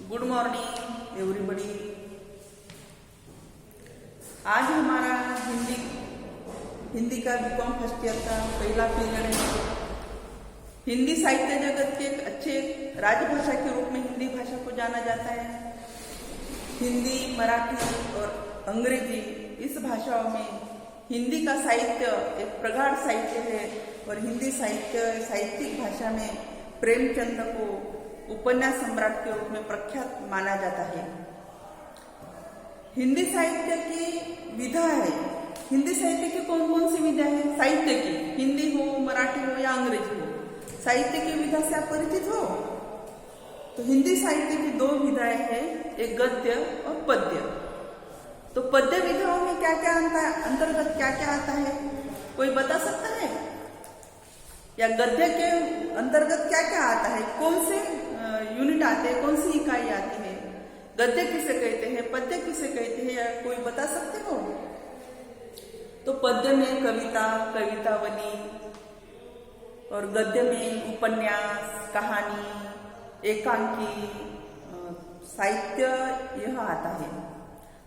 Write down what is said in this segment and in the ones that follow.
Good morning everybody. आज हमारा हिंदी का बीकॉम फर्स्ट ईयर का पहला पीरियड है। हिंदी साहित्य जगत के एक अच्छे राजभाषा के रूप में हिंदी भाषा को जाना जाता है। हिंदी, मराठी और अंग्रेजी इस भाषाओं में हिंदी का साहित्य एक प्रगाढ़ साहित्य है और हिंदी साहित्यिक भाषा में प्रेमचंद को उपन्यास सम्राट के रूप में प्रख्यात माना जाता है। हिंदी साहित्य की विधा है। हिंदी साहित्य की कौन कौन सी विधा है? साहित्य की, हिंदी हो, मराठी हो या अंग्रेजी हो, साहित्य की विधा से आप परिचित हो? तो हिंदी साहित्य की दो विधाएं हैं, एक गद्य और पद्य। तो पद्य विधाओं में क्या क्या अंतर्गत क्या क्या आता है, कोई बता सकता है? या गद्य के अंतर्गत क्या क्या आता है, कौन से यूनिट आते हैं, कौन सी इकाई आती है? गद्य किसे कहते हैं, पद्य किसे कहते हैं, या कोई बता सकते हो? तो पद्य में कविता, कवितावली और गद्य में उपन्यास, कहानी, एकांकी, साहित्य यह आता है।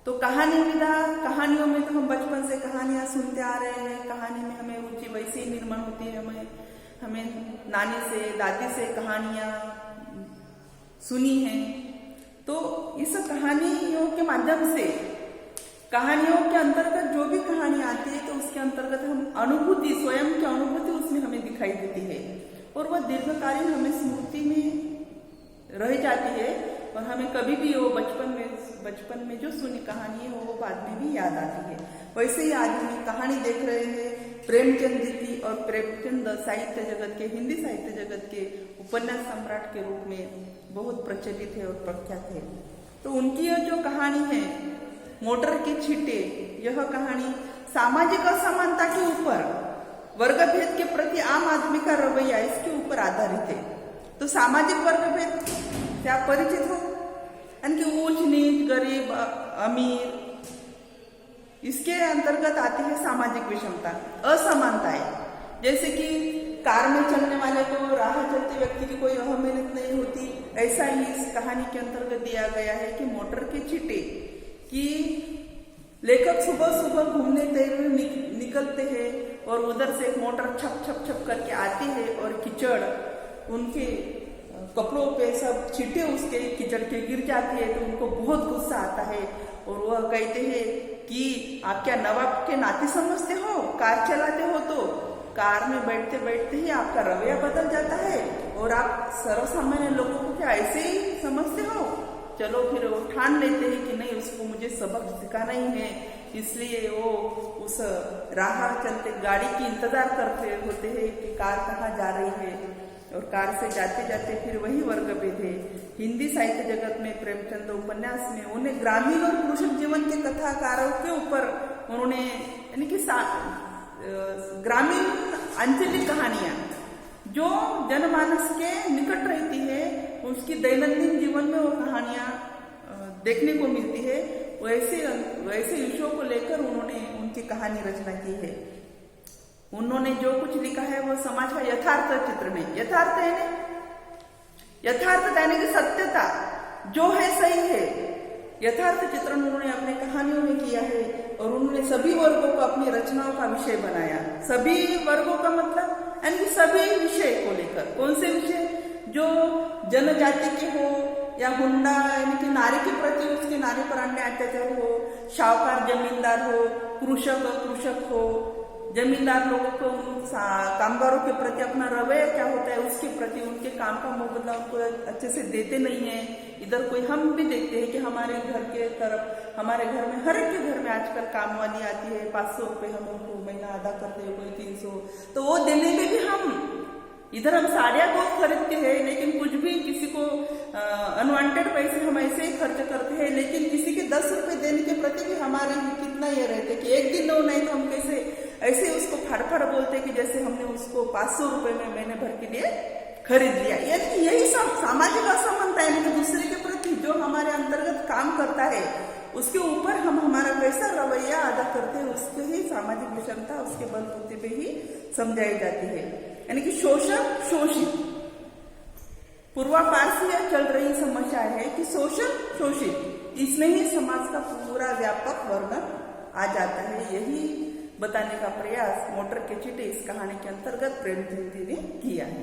तो कहानी विधा, कहानियों में तो हम बचपन से कहानियां सुनते आ रहे हैं। कहानी में हमें रुचि वैसे ही निर्माण होती है। हमें नानी से, दादी से कहानियां सुनी हैं। तो इस कहानियों के माध्यम से, कहानियों के अंतर्गत जो भी कहानी आती है तो उसके अंतर्गत हम अनुभूति, स्वयं की अनुभूति उसमें हमें दिखाई देती है और वह दीर्घकालीन हमें स्मृति में रह जाती है और हमें कभी भी वो बचपन में जो सुनी कहानी है वो बाद में भी याद आती है। वैसे ही आज हम कहानी देख रहे हैं प्रेमचंद जी की, और प्रेमचंद साहित्य जगत के, हिंदी साहित्य जगत के उपन्यास सम्राट के रूप में बहुत प्रचलित है और प्रख्यात है। तो उनकी यह जो कहानी है मोटर की छींटे, यह कहानी सामाजिक असमानता के ऊपर, वर्गभेद के प्रति आम आदमी का रवैया, इसके ऊपर आधारित है। तो सामाजिक वर्गभेद से आप परिचित हो, यानी कि ऊंच नीच, गरीब अमीर, इसके अंतर्गत आती है सामाजिक विषमता, असमानताएं। जैसे कि कार में चलने वाले को, राह चलते व्यक्ति की कोई मेहनत नहीं होती, ऐसा ही इस कहानी के अंतर्गत दिया गया है कि मोटर के छींटे कि लेखक सुबह सुबह घूमने निकलते हैं और उधर से एक मोटर छप छप छप करके आती है और कीचड़ उनके कपड़ों पे सब छींटे उसके कीचड़ के गिर जाती है। तो उनको बहुत गुस्सा आता है और वह कहते हैं कि आप क्या नवाब के नाते समझते हो? कार चलाते हो तो कार में बैठते बैठते ही आपका रवैया बदल जाता है और आप सर्वसामान्य लोगों को क्या ऐसे ही समझते हो? चलो फिर वो ठान लेते हैं कि नहीं, उसको मुझे सबक सिखाना ही है। इसलिए वो उस राह चलते गाड़ी की इंतजार करते होते हैं कि कार कहाँ जा रही है, और कार से जाते जाते फिर वही वर्गभेद है। हिंदी साहित्य जगत में प्रेमचंद उपन्यास में उन्हें ग्रामीण और कृषक जीवन के कथाकारों के ऊपर उन्होंने, यानी कि ग्रामीण आंचलिक कहानियां जो जनमानस के निकट रहती है, उसकी दैनंदिन जीवन में वो कहानियां देखने को मिलती है। वैसे विषयों को लेकर उन्होंने उनकी कहानी रचना की है। उन्होंने जो कुछ लिखा है वो समाज का यथार्थ चित्र में, यथार्थ है ना, यथार्थता यानी कि सत्यता, जो है सही है, यथार्थ चित्रण उन्होंने अपने कहानियों में किया है। और उन्होंने सभी वर्गों को अपनी रचनाओं का विषय बनाया। सभी वर्गों का मतलब यानी कि सभी विषय को लेकर, कौन से विषय? जो जनजाति के हो या हुंडा, यानी कि नारी के प्रति उसके नारी पर अन्याय अत्याचार हो, शाहूकार जमींदार हो, कृषक हो, जमींदार लोगों को, कामगारों के प्रति अपना रवैया क्या होता है, उसके प्रति उनके काम का मुआवजा उनको अच्छे से देते नहीं है। इधर कोई हम भी देखते हैं कि हमारे घर के तरफ, हमारे घर में, हर एक के घर में आजकल काम वाली आती है, 500 रुपये हम उनको महीना अदा करते हैं, कोई 300, तो वो देने में भी हम इधर हम साड़ियाँ बहुत खरीदते हैं, लेकिन कुछ भी किसी को अनवांटेड पैसे हम ऐसे ही खर्च करते हैं। लेकिन किसी के 10 रुपये देने के प्रति भी हमारे कितना ये रहते कि एक दिन लो, नहीं तो हम कैसे ऐसे उसको फड़फड़ बोलते कि जैसे हमने उसको 500 रुपये में महीने भर के लिए खरीद लिया। यानी यही सब सामाजिक असमानता है कि दूसरे के प्रति जो हमारे अंतर्गत काम करता है उसके ऊपर हम हमारा कैसा रवैया अदा करते हैं, उसके ही सामाजिक विषमता उसके बलबूते पे ही समझाई जाती है। यानी कि शोषक शोषित, पूर्वापार से चल रही समस्या क्या है कि शोषण शोषित, इसमें ही समाज का पूरा व्यापक वर्णन आ जाता है। यही बताने का प्रयास मोटर के चीटे इस कहानी के अंतर्गत प्रेमचंद जी ने किया है।